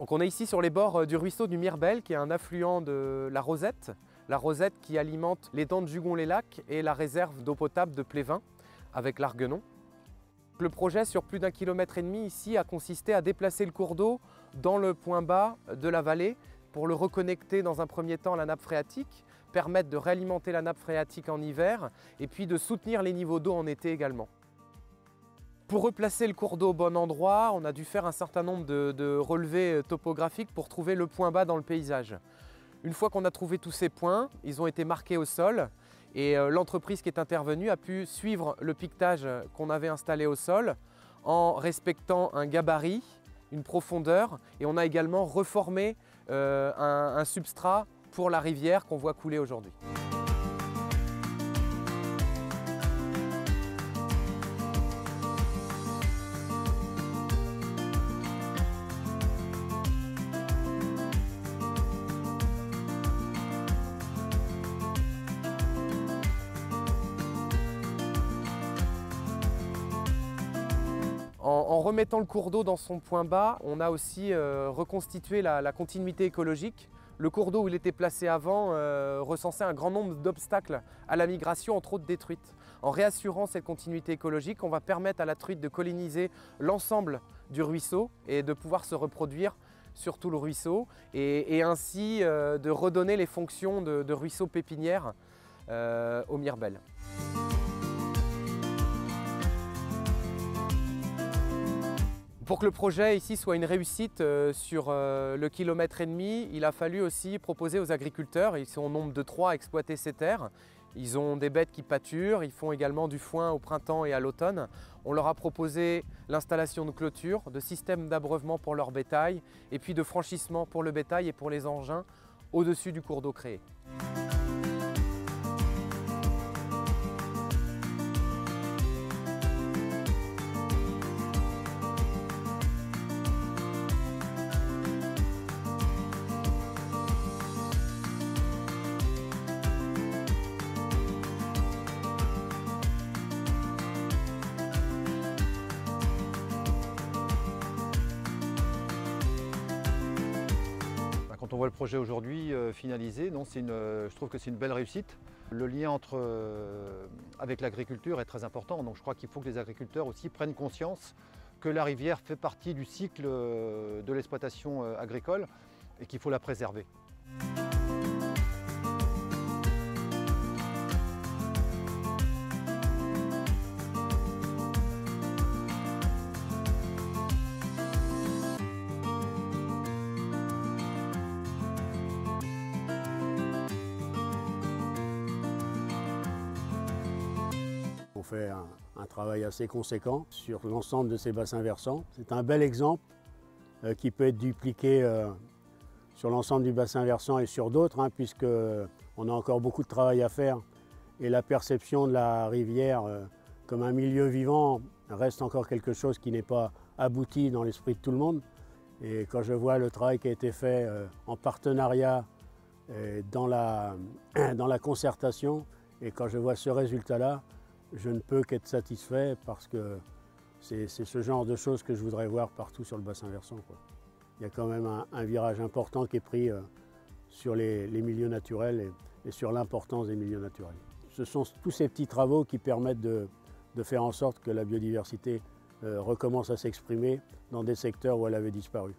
Donc on est ici sur les bords du ruisseau du Mirbel, qui est un affluent de la Rosette qui alimente les dents de Jugon-les-Lacs et la réserve d'eau potable de Plévin avec l'Arguenon. Le projet sur plus d'1,5 km ici a consisté à déplacer le cours d'eau dans le point bas de la vallée pour le reconnecter dans un premier temps à la nappe phréatique, permettre de réalimenter la nappe phréatique en hiver et puis de soutenir les niveaux d'eau en été également. Pour replacer le cours d'eau au bon endroit, on a dû faire un certain nombre de relevés topographiques pour trouver le point bas dans le paysage. Une fois qu'on a trouvé tous ces points, ils ont été marqués au sol et l'entreprise qui est intervenue a pu suivre le piquetage qu'on avait installé au sol en respectant un gabarit, une profondeur, et on a également reformé un substrat pour la rivière qu'on voit couler aujourd'hui. En remettant le cours d'eau dans son point bas, on a aussi reconstitué la continuité écologique. Le cours d'eau où il était placé avant recensait un grand nombre d'obstacles à la migration, entre autres des truites. En réassurant cette continuité écologique, on va permettre à la truite de colliniser l'ensemble du ruisseau et de pouvoir se reproduire sur tout le ruisseau et ainsi de redonner les fonctions de ruisseau pépinière au Mirbel. Pour que le projet ici soit une réussite sur le kilomètre et demi, il a fallu aussi proposer aux agriculteurs, ils sont au nombre de 3 à exploiter ces terres. Ils ont des bêtes qui pâturent, ils font également du foin au printemps et à l'automne. On leur a proposé l'installation de clôtures, de systèmes d'abreuvement pour leur bétail et puis de franchissement pour le bétail et pour les engins au-dessus du cours d'eau créé. Quand on voit le projet aujourd'hui finalisé, je trouve que c'est une belle réussite. Le lien avec l'agriculture est très important, donc je crois qu'il faut que les agriculteurs aussi prennent conscience que la rivière fait partie du cycle de l'exploitation agricole et qu'il faut la préserver. On fait un travail assez conséquent sur l'ensemble de ces bassins versants. C'est un bel exemple qui peut être dupliqué sur l'ensemble du bassin versant et sur d'autres, puisqu'on a encore beaucoup de travail à faire. Et la perception de la rivière comme un milieu vivant reste encore quelque chose qui n'est pas abouti dans l'esprit de tout le monde. Et quand je vois le travail qui a été fait en partenariat dans la concertation, et quand je vois ce résultat-là, je ne peux qu'être satisfait parce que c'est ce genre de choses que je voudrais voir partout sur le bassin versant, quoi. Il y a quand même un virage important qui est pris sur les milieux naturels et sur l'importance des milieux naturels. Ce sont tous ces petits travaux qui permettent de faire en sorte que la biodiversité recommence à s'exprimer dans des secteurs où elle avait disparu.